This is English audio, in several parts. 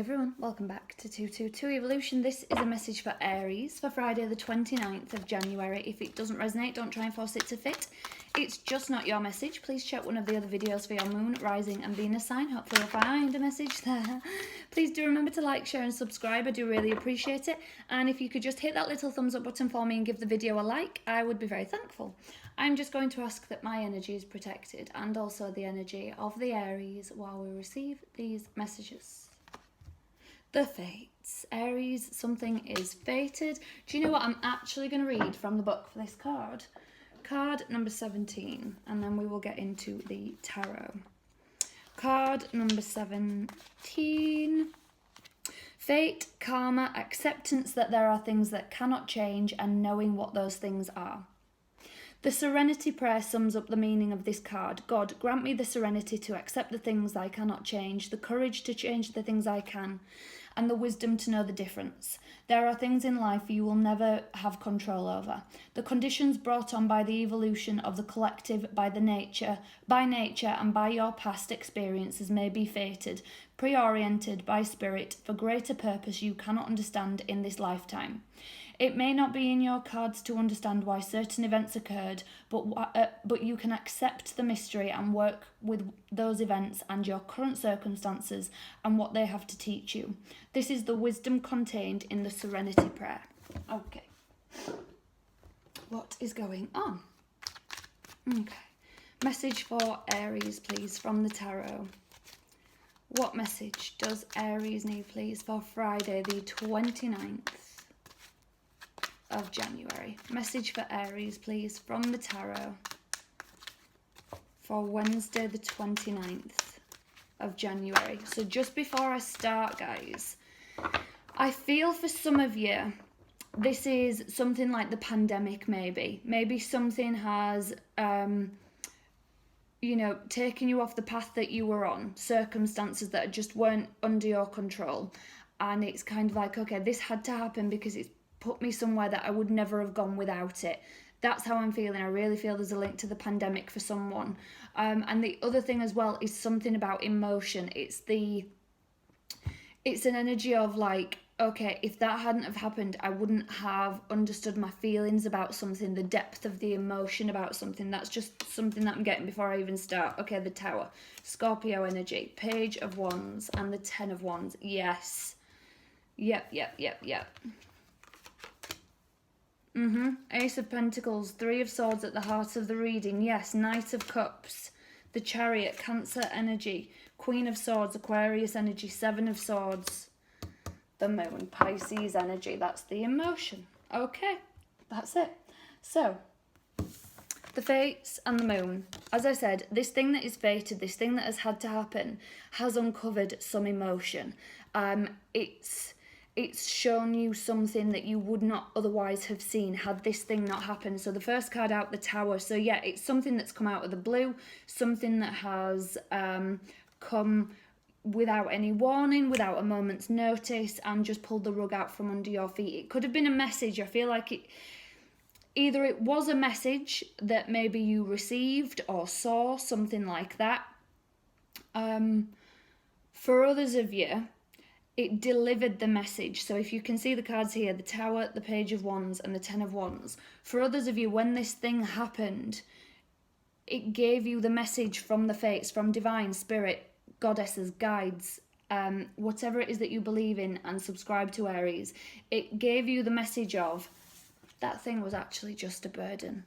everyone, welcome back to 222 Evolution. This is a message for Aries for Friday the 29th of January. If it doesn't resonate, don't try and force it to fit. It's just not your message. Please check one of the other videos for your moon, rising and Venus sign. Hopefully you'll find a message there. Please do remember to like, share and subscribe. I do really appreciate it. And if you could just hit that little thumbs up button for me and give the video a like, I would be very thankful. I'm just going to ask that my energy is protected and also the energy of the Aries while we receive these messages. The fates. Aries, something is fated. Do you know what? I'm actually going to read from the book for this card. Card number 17, and then we will get into the tarot. Card number 17. Fate, karma, acceptance that there are things that cannot change and knowing what those things are. The serenity prayer sums up the meaning of this card. God, grant me the serenity to accept the things I cannot change, the courage to change the things I can, and the wisdom to know the difference. There are things in life you will never have control over. The conditions brought on by the evolution of the collective by nature and by your past experiences may be fated, pre-oriented by spirit for greater purpose you cannot understand in this lifetime. It may not be in your cards to understand why certain events occurred, but you can accept the mystery and work with those events and your current circumstances and what they have to teach you. This is the wisdom contained in the serenity prayer. Okay. What is going on? Okay. Message for Aries, please, from the tarot. What message does Aries need, please, for Friday the 29th? Of January. Message for Aries, please, from the tarot for Wednesday the 29th of January. So just before I start, guys, I feel for some of you this is something like the pandemic. Maybe something has taken you off the path that you were on, circumstances that just weren't under your control, and it's kind of like, okay, this had to happen because it's put me somewhere that I would never have gone without it. That's how I'm feeling. I really feel there's a link to the pandemic for someone. And the other thing as well is something about emotion. It's an energy of like, okay, if that hadn't have happened, I wouldn't have understood my feelings about something, the depth of the emotion about something. That's just something that I'm getting before I even start. Okay, the Tower, Scorpio energy, Page of Wands and the 10 of Wands. Yes. Yep. Ace of Pentacles, 3 of Swords at the heart of the reading. Yes, Knight of Cups, the Chariot, Cancer energy, Queen of Swords, Aquarius energy, 7 of Swords, the Moon, Pisces energy. That's the emotion. Okay, that's it. So, the fates and the moon. As I said, this thing that is fated, this thing that has had to happen, has uncovered some emotion. It's shown you something that you would not otherwise have seen had this thing not happened. So the first card out, the Tower. So yeah, it's something that's come out of the blue, something that has come without any warning, without a moment's notice, and just pulled the rug out from under your feet. It could have been a message. I feel like either it was a message that maybe you received or saw, something like that. For others of you, it delivered the message. So if you can see the cards here, the Tower, the Page of Wands and the 10 of Wands. For others of you, when this thing happened, it gave you the message from the fates, from divine spirit, goddesses, guides, whatever it is that you believe in and subscribe to, Aries. It gave you the message of that thing was actually just a burden.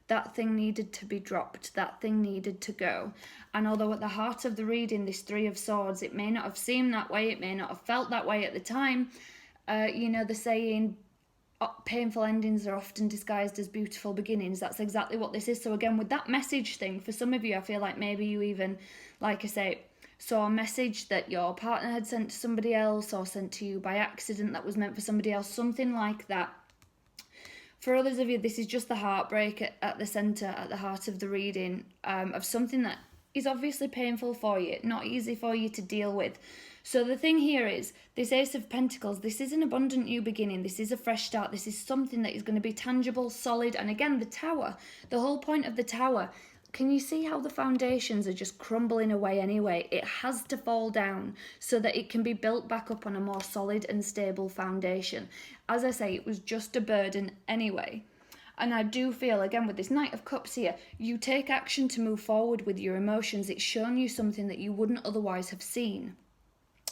That thing needed to be dropped. That thing needed to go. And although at the heart of the reading, this 3 of Swords, it may not have seemed that way, it may not have felt that way at the time. The saying, painful endings are often disguised as beautiful beginnings. That's exactly what this is. So again, with that message thing, for some of you, I feel like maybe you even, like I say, saw a message that your partner had sent to somebody else or sent to you by accident that was meant for somebody else, something like that. For others of you, this is just the heartbreak at the centre, at the heart of the reading, of something that is obviously painful for you, not easy for you to deal with. So the thing here is, this Ace of Pentacles, this is an abundant new beginning, this is a fresh start, this is something that is going to be tangible, solid, and again, the Tower, the whole point of the Tower, can you see how the foundations are just crumbling away anyway? It has to fall down so that it can be built back up on a more solid and stable foundation. As I say, it was just a burden anyway. And I do feel, again, with this Knight of Cups here, you take action to move forward with your emotions. It's shown you something that you wouldn't otherwise have seen.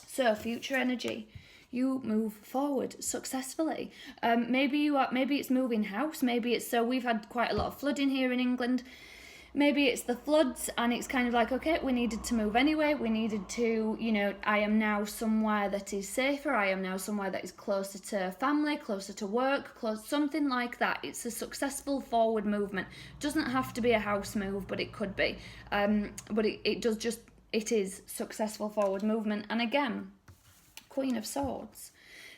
So, future energy, you move forward successfully. Maybe it's moving house. Maybe it's, so we've had quite a lot of flooding here in England. Maybe it's the floods and it's kind of like, okay, we needed to move anyway. We needed to, you know, I am now somewhere that is safer. I am now somewhere that is closer to family, closer to work, something like that. It's a successful forward movement. Doesn't have to be a house move, but it could be. But it is successful forward movement. And again, Queen of Swords.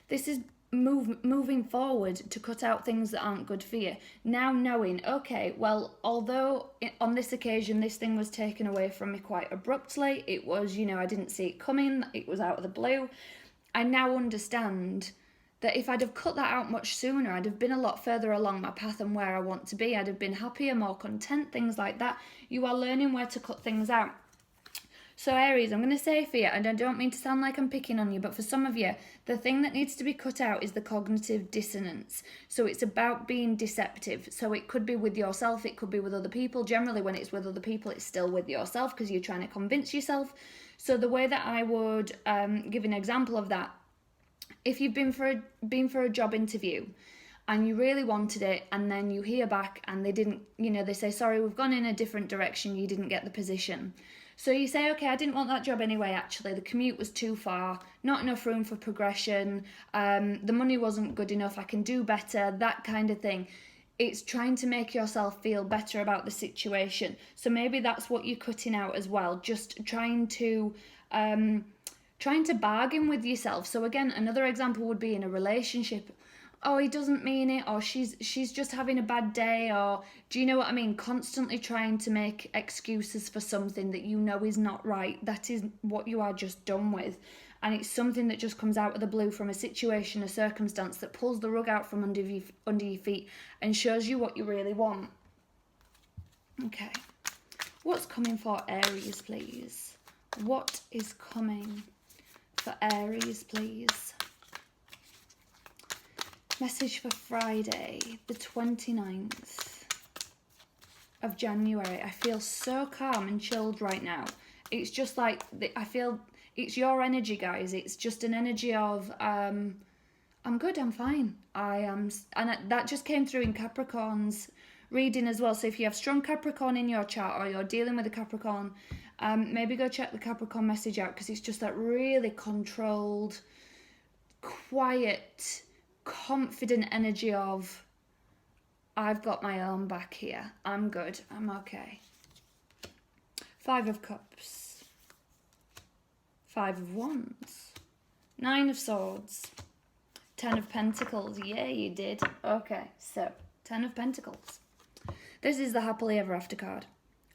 This is moving forward to cut out things that aren't good for you. Now knowing, okay, well, although on this occasion this thing was taken away from me quite abruptly, it was, you know, I didn't see it coming, it was out of the blue, I now understand that if I'd have cut that out much sooner, I'd have been a lot further along my path and where I want to be. I'd have been happier, more content, things like that. You are learning where to cut things out. So Aries, I'm going to say for you, and I don't mean to sound like I'm picking on you, but for some of you, the thing that needs to be cut out is the cognitive dissonance. So it's about being deceptive. So it could be with yourself, it could be with other people. Generally, when it's with other people, it's still with yourself because you're trying to convince yourself. So the way that I would give an example of that, if you've been for a job interview and you really wanted it, and then you hear back and they didn't, you know, they say, sorry, we've gone in a different direction, you didn't get the position. So you say, okay, I didn't want that job anyway, actually. The commute was too far, not enough room for progression, the money wasn't good enough, I can do better, that kind of thing. It's trying to make yourself feel better about the situation. So maybe that's what you're cutting out as well, just trying to bargain with yourself. So again, another example would be in a relationship. Oh, he doesn't mean it, or she's just having a bad day, or do you know what I mean? Constantly trying to make excuses for something that you know is not right. That is what you are just done with. And it's something that just comes out of the blue from a situation, a circumstance that pulls the rug out from under your feet and shows you what you really want. Okay. What's coming for Aries, please? What is coming for Aries, please? Message for Friday, the 29th of January. I feel so calm and chilled right now. It's just like, I feel it's your energy, guys. It's just an energy of, I'm good, I'm fine. I am, and that just came through in Capricorn's reading as well. So if you have strong Capricorn in your chart, or you're dealing with a Capricorn, maybe go check the Capricorn message out, because it's just that really controlled, quiet, confident energy of, I've got my own back here, I'm good, I'm okay. 5 of Cups, 5 of Wands, 9 of Swords, 10 of Pentacles. Yeah, you did. Okay, so 10 of Pentacles. This is the happily ever after card.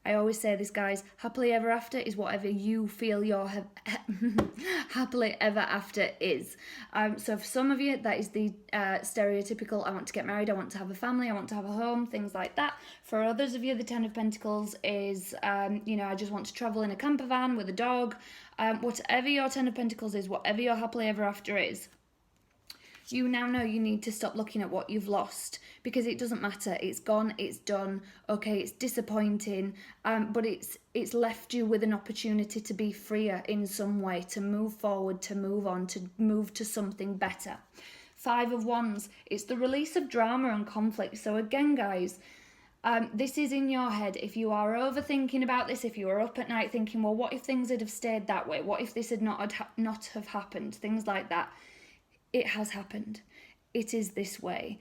I always say this, guys, happily ever after is whatever you feel your happily ever after is. So for some of you, that is the stereotypical, I want to get married, I want to have a family, I want to have a home, things like that. For others of you, the 10 of Pentacles is, you know, I just want to travel in a camper van with a dog. Whatever your 10 of Pentacles is, whatever your happily ever after is, you now know you need to stop looking at what you've lost, because it doesn't matter. It's gone, it's done. Okay, it's disappointing, but it's left you with an opportunity to be freer in some way, to move forward, to move on, to move to something better. 5 of Wands, it's the release of drama and conflict. So again, guys, this is in your head. If you are overthinking about this, if you are up at night thinking, well, what if things had have stayed that way? What if this had not have happened? Things like that. It has happened. It is this way.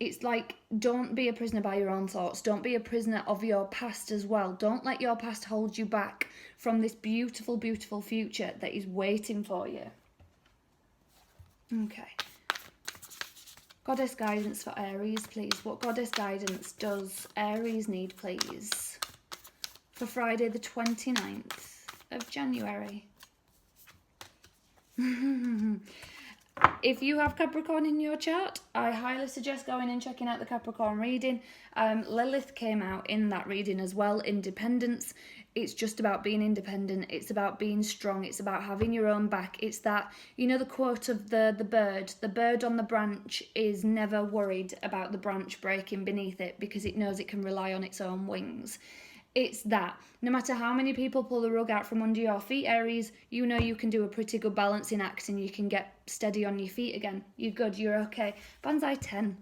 It's like, don't be a prisoner by your own thoughts. Don't be a prisoner of your past as well. Don't let your past hold you back from this beautiful, beautiful future that is waiting for you. Okay. Goddess guidance for Aries, please. What goddess guidance does Aries need, please? For Friday the 29th of January. If you have Capricorn in your chart, I highly suggest going and checking out the Capricorn reading. Lilith came out in that reading as well, independence. It's just about being independent. It's about being strong. It's about having your own back. It's that, you know, the quote of the bird on the branch is never worried about the branch breaking beneath it because it knows it can rely on its own wings. It's that. No matter how many people pull the rug out from under your feet, Aries, you know you can do a pretty good balancing act and you can get steady on your feet again. You're good, you're okay. Banzai 10.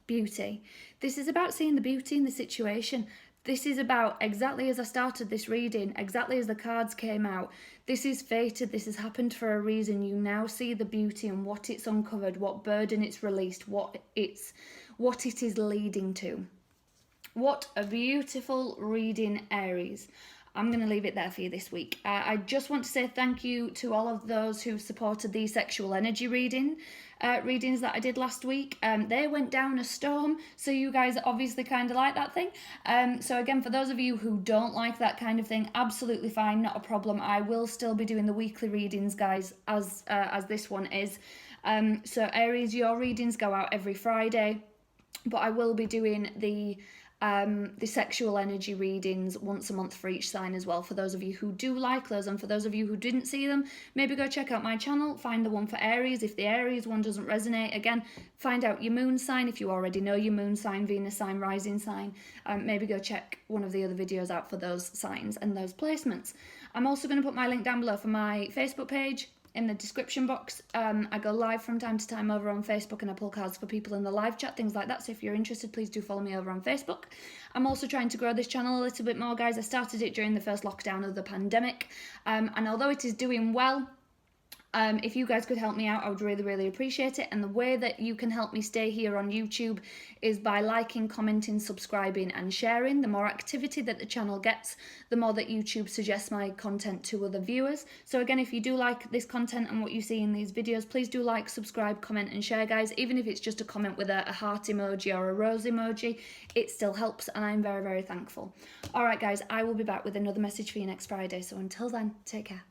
Beauty. This is about seeing the beauty in the situation. This is about, exactly as I started this reading, exactly as the cards came out, this is fated, this has happened for a reason. You now see the beauty and what it's uncovered, what burden it's released, what it is leading to. What a beautiful reading, Aries. I'm going to leave it there for you this week. I just want to say thank you to all of those who supported the sexual energy readings that I did last week. They went down a storm, so you guys obviously kind of like that thing. So again, for those of you who don't like that kind of thing, absolutely fine, not a problem. I will still be doing the weekly readings, guys, as this one is. So Aries, your readings go out every Friday, but I will be doing the sexual energy readings once a month for each sign as well, for those of you who do like those. And for those of you who didn't see them, maybe go check out my channel, find the one for Aries. If the Aries one doesn't resonate, again, find out your moon sign. If you already know your moon sign, Venus sign, rising sign, maybe go check one of the other videos out for those signs and those placements. I'm also going to put my link down below for my Facebook page in the description box. I go live from time to time over on Facebook and I pull cards for people in the live chat, things like that. So if you're interested, please do follow me over on Facebook. I'm also trying to grow this channel a little bit more, guys. I started it during the first lockdown of the pandemic. And although it is doing well, if you guys could help me out, I would really, really appreciate it. And the way that you can help me stay here on YouTube is by liking, commenting, subscribing and sharing. The more activity that the channel gets, the more that YouTube suggests my content to other viewers. So again, if you do like this content and what you see in these videos, please do like, subscribe, comment and share, guys. Even if it's just a comment with a heart emoji or a rose emoji, it still helps and I'm very, very thankful. All right, guys, I will be back with another message for you next Friday. So until then, take care.